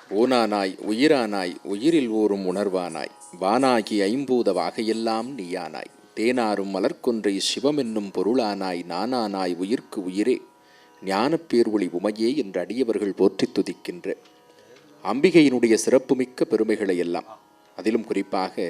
ஓனானாய் உயிரானாய் உயிரில் ஊறும் உணர்வானாய் வானாகி ஐம்பூத வாகையெல்லாம் நீயானாய் தேனாரும் மலர்கொன்றை சிவமென்னும் பொருளானாய் நானானாய் உயிர்க்கு உயிரே ஞானப்பேர்வொளி உமையே என்று அடியவர்கள் போற்றித் துதிக்கின்ற அம்பிகையினுடைய சிறப்புமிக்க பெருமைகளை எல்லாம், அதிலும் குறிப்பாக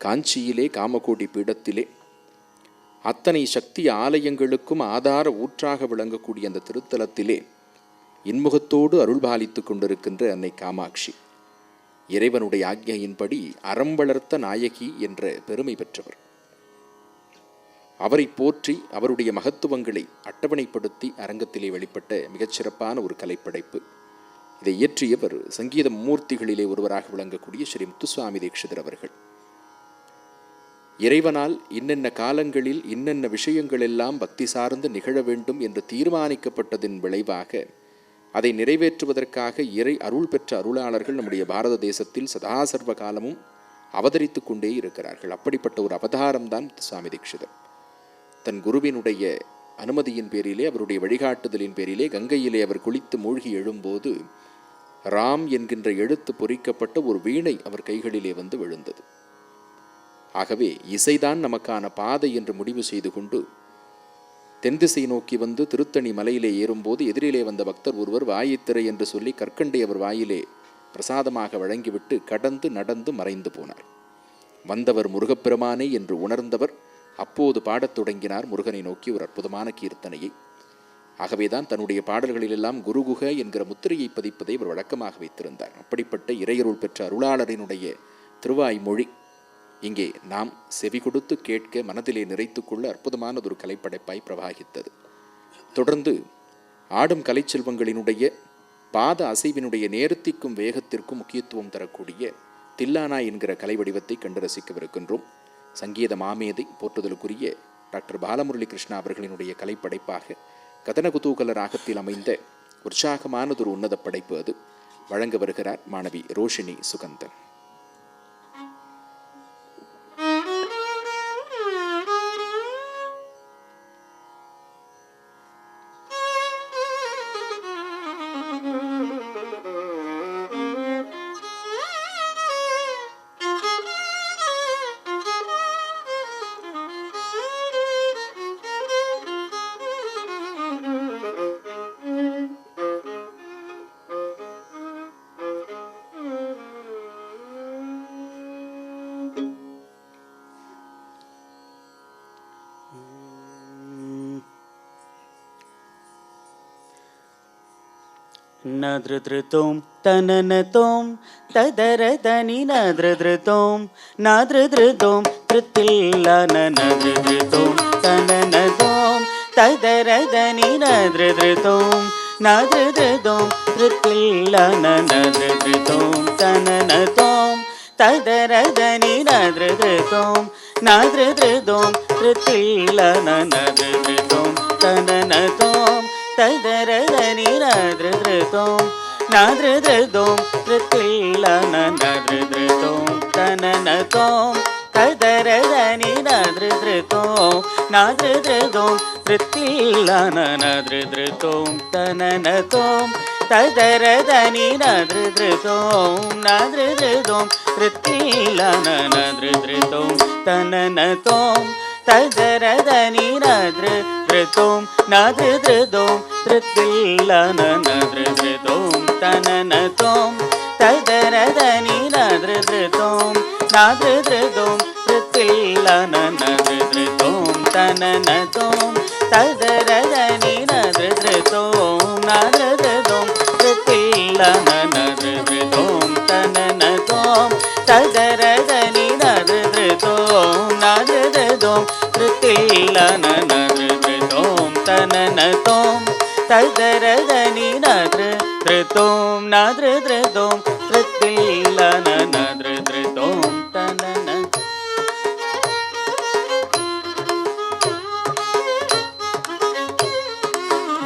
காஞ்சியிலே காமகோடி பீடத்திலே அத்தனை சக்தி ஆலயங்களுக்கும் ஆதார ஊற்றாக விளங்கக்கூடிய அந்த திருத்தலத்திலே இன்முகத்தோடு அருள் பாலித்து கொண்டிருக்கின்ற அன்னை காமாட்சி இறைவனுடைய ஆக்ஞையின்படி அறம் வளர்த்த நாயகி என்ற பெருமை பெற்றவர். அவரை போற்றி அவருடைய மகத்துவங்களை அட்டவணைப்படுத்தி அரங்கத்திலே வெளிப்பட்ட மிகச்சிறப்பான ஒரு கலைப்படைப்பு. இதை இயற்றியவர் சங்கீத மூர்த்திகளிலே ஒருவராக விளங்கக்கூடிய ஸ்ரீ முத்துசுவாமி தீட்சிதர் அவர்கள். இறைவனால் இன்னென்ன காலங்களில் இன்னென்ன விஷயங்கள் எல்லாம் பக்தி சார்ந்து நிகழ வேண்டும் என்று தீர்மானிக்கப்பட்டதின் விளைவாக அதை நிறைவேற்றுவதற்காக இறை அருள் பெற்ற அருளாளர்கள் நம்முடைய பாரத தேசத்தில் சதாசர்வ காலமும் அவதரித்து கொண்டே இருக்கிறார்கள். அப்படிப்பட்ட ஒரு அவதாரம்தான் முத்துசுவாமி தீட்சிதர். தன் குருவினுடைய அனுமதியின் பேரிலே, அவருடைய வழிகாட்டுதலின் பேரிலே கங்கையிலே அவர் குளித்து மூழ்கி எழும்போது ராம் என்கின்ற எழுத்து பொறிக்கப்பட்ட ஒரு வீணை அவர் கைகளிலே வந்து விழுந்தது. ஆகவே இசைதான் நமக்கான பாதை என்று முடிவு செய்து கொண்டு தென் திசை நோக்கி வந்து திருத்தணி மலையிலே ஏறும்போது எதிரிலே வந்த பக்தர் ஒருவர் வாயைத்திரை என்று சொல்லி கற்கண்டை அவர் வாயிலே பிரசாதமாக வழங்கிவிட்டு கடந்து நடந்து மறைந்து போனார். வந்தவர் முருகப்பெருமானே என்று உணர்ந்தவர் அப்போது பாடத் தொடங்கினார் முருகனை நோக்கி ஒரு அற்புதமான கீர்த்தனையை. ஆகவேதான் தன்னுடைய பாடல்களிலெல்லாம் குருகுக என்கிற முத்திரையை பதிப்பதை அவர் வழக்கமாக வைத்திருந்தார். அப்படிப்பட்ட இறையருள் பெற்ற அருளாளரினுடைய திருவாய் மொழி இங்கே நாம் செவி கொடுத்து கேட்க மனதிலே நிறைத்துக்கொள்ள அற்புதமானதொரு கலைப்படைப்பாய் பிரவாகித்தது. தொடர்ந்து ஆடும் கலைச்செல்வங்களினுடைய பாத அசைவினுடைய நேர்த்திக்கும் வேகத்திற்கும் முக்கியத்துவம் தரக்கூடிய தில்லானா என்கிற கலை வடிவத்தை கண்டு ரசிக்கவிருக்கின்றோம். சங்கீத மாமேதை போற்றுதலுக்குரிய டாக்டர் பாலமுரளி கிருஷ்ணா அவர்களினுடைய கலைப்படைப்பாக கதன குதூகல ராகத்தில் அமைந்த உற்சாகமானதொரு உன்னத படைப்பு அது. வழங்க வருகிறார் மாணவி ரோஷினி சுகந்தன். நத்ருத்ருதோம் தனனதோம் ததரதனி நத்ருத்ருதோம் நாத்ருத்ருதோம் த்ருத்தில்லான நத்ருத்ருதோம் தனனதோம் ததரதனி நத்ருத்ருதோம் நாத்ருத்ருதோம் த்ருத்தில்லான நத்ருத்ருதோம் தனனதோம் ததரதனி நத்ருத்ருதோம் நாத்ருத்ருதோம் த்ருத்தில்லான நத்ருத்ருதோம் தனனதோம் ததரதனி நத்ருத்ருதோம் நாத்ருத்ருதோம் த்ருத்தில்லான நத்ருத்ருதோம் தனனதோம் ததரதனி நத்ருத்ருதோம் நாத்ருத்ருதோம் த்ருத்தில்லான நத்ருத்ருதோம் தனனதோம் ததரதனி நத்ருத்ருதோம் நாத்ருத்ருதோம் த்ருத்தில்லான நத்ருத்ருதோம் தனனதோம் ததரதனி நத்ருத்ருதோம் நாத்ருத்ருதோம் த்ருத்தில்லான நத்ருத்ருதோம் தனனதோம் ததரதனி நத்ருத்ருதோம் நாத்ருத்ருதோம் த்ருத்தில்லான நத்ருத்ருதோம் தனனதோம் ததரதனி நத்ருத்ருதோம் நாத்ருத்ருதோம் த்ருத்தில்லான நத்ருத்ருதோம் தனனதோம் ததரதனி நத்ருத்ருதோம் நாத்ருத்ருதோம் த்ருத்தில்லான நத்ருத்ருதோம் தனனதோம் ததரதனி நத்ருத்ருதோம் நாத்ருத்ருதோம் த்ருத்தில்லான நத்ருத்ருதோம் தனன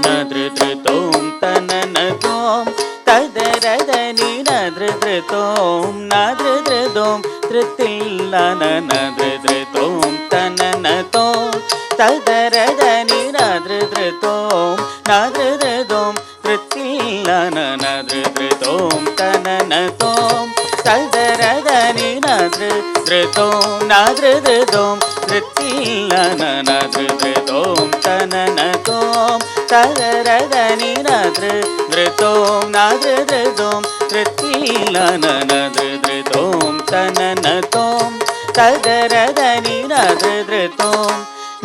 நத்ருத்ருதோம் தனனதோம் ததரதனி நத்ருத்ருதோம் நாத்ருத்ருதோம் த்ருத்தில்லான நத்ருத்ருதோம் தனனதோம் ததரதனி நத்ருத்ருதோம் நாத்ருத்ருதோம் த்ருத்தில்லான நத்ருத்ருதோம் धृतों तननतों तदरदनि नदृतों नदृतों धृतिल्लननदृतों तननतों तदरदनि नदृतों नदृतों धृतिल्लननदृतों तननतों तदरदनि नदृतों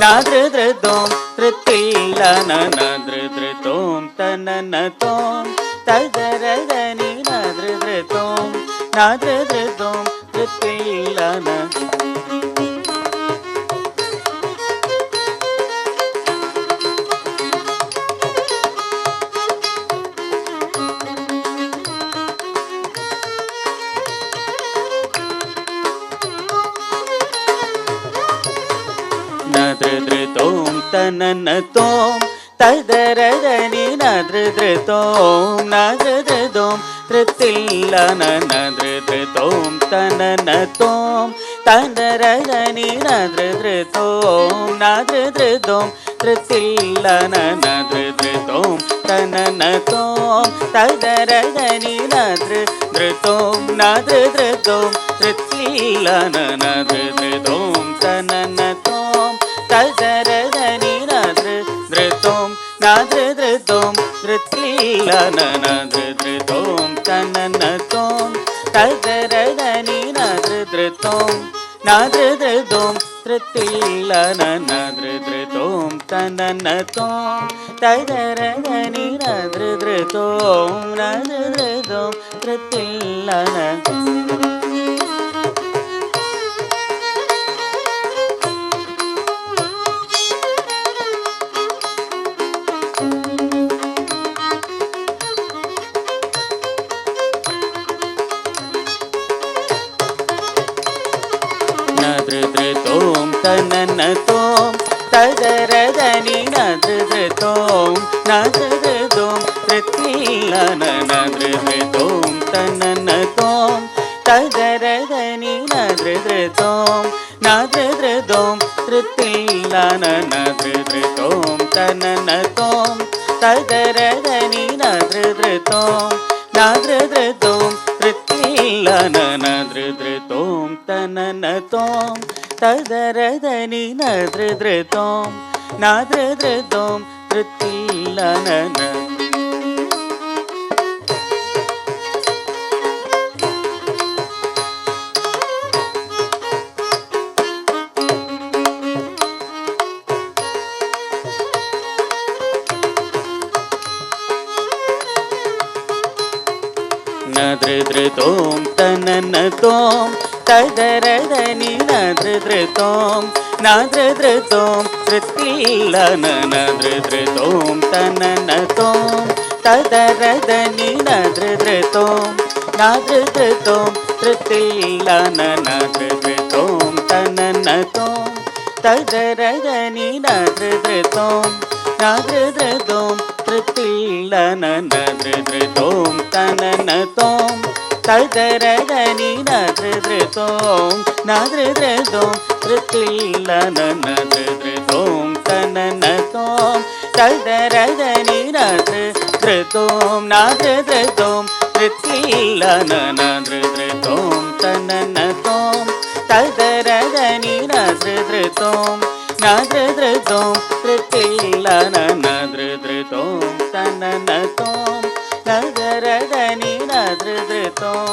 नदृतों धृतिल्लननदृतों तननतों तदरदनि नदृतों नदृतों धृतिल्लन नदृतों तननतों तदरदनि नदृतों नदृतों धृतिल्लननदृतों तननतों तदरदनि नदृतों नदृतों धृतिल्लननदृतों तननतों तदरदनि नदृतों नदृतों धृतिल्लननदृतों तननतों तदरदनि नदृतों नदृतों धृतिल्लननदृतों तननतों तदरदनि नदृतों नदृतों धृतिल्लननदृतों तननतों तदरदनि नदृतों नदृतों धृतिल्लन नदृतों तननतों तदरदनि नदृतों नदृतों धृतिल्लननदृतों तननतों तदरदनि नदृतों नदृतों धृतिल्लननदृतों तननतों तदरदनि नदृतों नदृतों धृतिल्लननदृतों तननतों तदरदनि नदृतों नदृतों धृतिल्लनन नदृतों तननतों तदरदनि नदृतों नदृतों धृतिल्लननदृतों तननतों तदरदनि नदृतों नदृतों धृतिल्लननदृतों तननतों तदरदनि नदृतों नदृतों धृतिल्लननदृतों तननतों तदरदनि नदृतों नदृतों धृतिल्लननदृतों तननतों तदरदनि नदृतों नदृतों धृतिल्लननदृतों तननतों तदरदनि नदृतों नदृतों धृतिल्लननदृतों तननतों तदरदनि नदृतों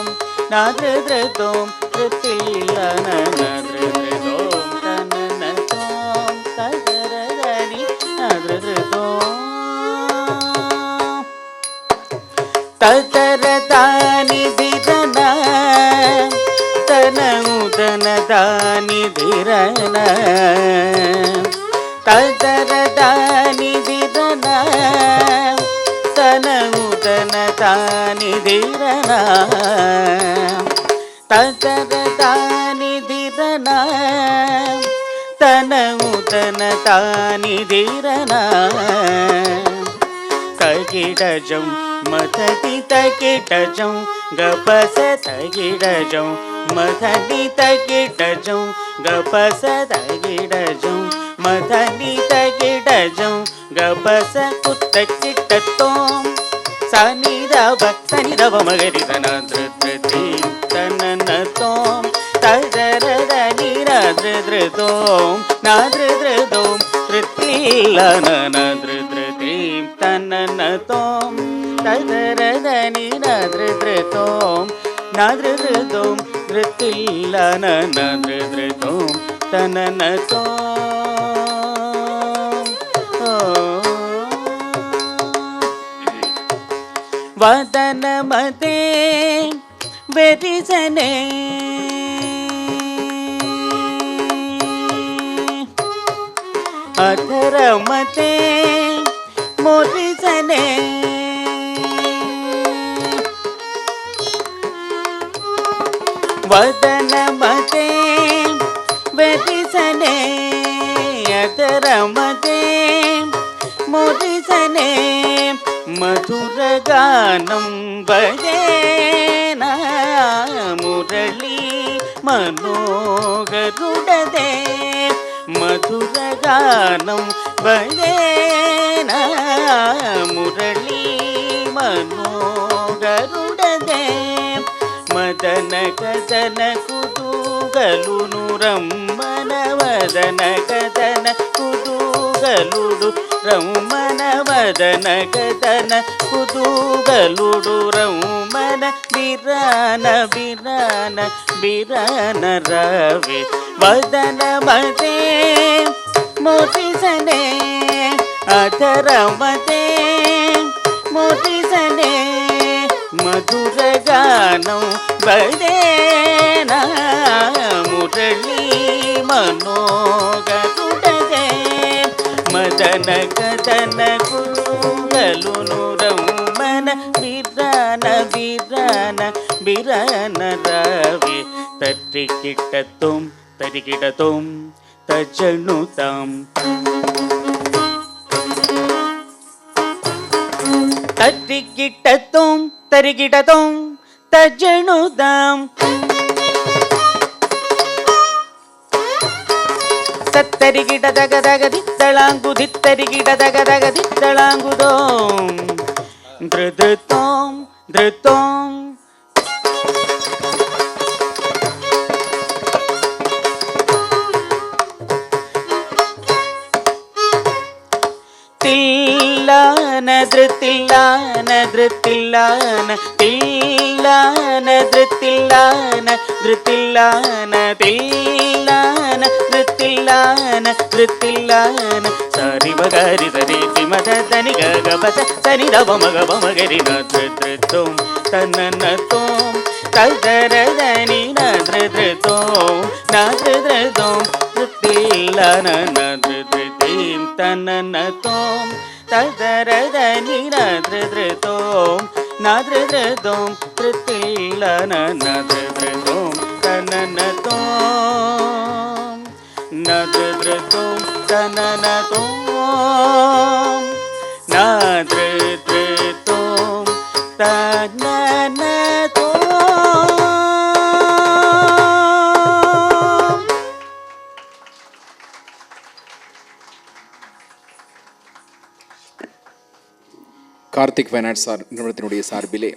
नदृतों धृतिल्लननदृतों तननतों तदरदनि नदृतों तदरदानि धिरन तनउदनदानि धिरन तदरदानि धिरन तनउदनदानि धिरन तदरदानि धिरन तनउदनदानि धिरन तगिडजं मदति तगिडजं गपस तगिडजं मदनि तगिडजं गपस तगिडजं मदनि तगिडजं गपस कुत्तकिटतों சனிதவ மகரி தனதிருதீம் தனனதோம் ததரத நிரதிருதோம் நாதிருதோம் திருத்தில்லனதிருதீம் தனனதோம் ததரத நிரதிருதோம் நாதிருதோம் திருத்தில்லனதிருதோம் தனனதோம். வதனமதே வெரிசனே அதரமதே மொரிசனே வதனமதே வெரிசனே அதரமதே மொரிசனே மதுரகானம் பஜேன முரளி மனோகருடதே மதுரகானம் பஜேன முரளி மனோகருடதே மதன கதன కుదూగలునురం మనవదన కదన కుదూగలుడు రౌమన వదన కదన కుదూగలుడు రౌమన బిరాన బిరాన బిరాన రవి వదన మదే మోతిసనే అధరమదే మోతిసనే మధురగానం బదేన మురళీ మనోగరుడదే మదన కదన కురుగలును రౌమన బిరాన బిరాన బిరాన రవి తరికిటతోం తరికిటతోం తజనుతాం తరికిటతోం తరికిటతోం తజనుదాం తత్తరికిట దగదగదిత్తళాంగు దిత్తరికిట దగదగదిత్తళాంగుదోం ధృతోం ధృతోం தில்லான திருத்தில்லான திருத்தில்லான தில்லான திருத்தில்லான திருத்தில்லான தில்லான திருத்தில்லான திருத்தில்லான சரி மகரி சரி சிமத தனி கபத சனி தவ மக மகரி நத்ருதோம் தன்னனதோம் ததரதனி நத்ருதோம் நத்ருதோம் திருத்தில்லான நத்ருதீம் தன்னனதோம் ததரதனி நத்ருதோம் நத்ருதோம் திருத்தில்லான நத்ருதோம் தன்னனதோம் நத்ருதோம் தன்னனதோம் நத்ருதோம் தன்னனதோம். கார்த்திக் ஃபைனான்ஸ் நிறுவனத்தினுடைய சார்பிலே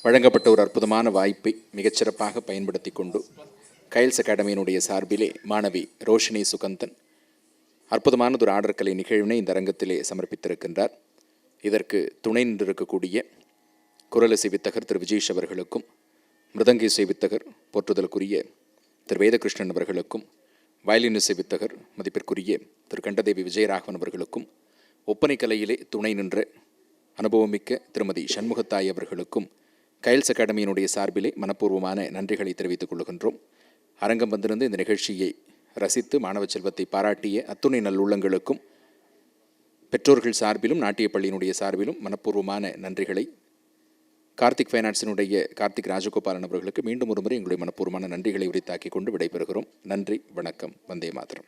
வழங்கப்பட்ட ஒரு அற்புதமான வாய்ப்பை மிகச்சிறப்பாக பயன்படுத்தி கொண்டு கைல்ஸ் அகாடமியினுடைய சார்பிலே மாணவி ரோஷினி சுகந்தன் அற்புதமானதொரு ஆடர் கலை நிகழ்வினை இந்த அரங்கத்திலே சமர்ப்பித்திருக்கின்றார். இதற்கு துணை நின்றிருக்கக்கூடிய குரலிசை வித்தகர் திரு விஜேஷ் அவர்களுக்கும், மிருதங்க இசை வித்தகர் போற்றுதலுக்குரிய திரு வேதகிருஷ்ணன் அவர்களுக்கும், வயலின் இசை வித்தகர் மதிப்பிற்குரிய திரு கண்டதேவி விஜயராகவன் அவர்களுக்கும், ஒப்பனை கலையிலே துணை நின்ற அனுபவமிக்க திருமதி சண்முகத்தாய் அவர்களுக்கும் கைல்ஸ் அகாடமியினுடைய சார்பிலே மனப்பூர்வமான நன்றிகளை தெரிவித்துக் கொள்கின்றோம். அரங்கம் வந்திருந்து இந்த நிகழ்ச்சியை ரசித்து மாணவ செல்வத்தை பாராட்டிய அத்துணை நல்லுள்ளங்களுக்கும் பெற்றோர்கள் சார்பிலும் நாட்டிய பள்ளியினுடைய சார்பிலும் மனப்பூர்வமான நன்றிகளை கார்த்திக் ஃபைனான்ஸினுடைய கார்த்திக் ராஜகோபாலன் அவர்களுக்கு மீண்டும் ஒரு முறை எங்களுடைய மனப்பூர்வமான நன்றிகளை உரித்தாக்கி கொண்டு விடைபெறுகிறோம். நன்றி, வணக்கம், வந்தே மாதரம்.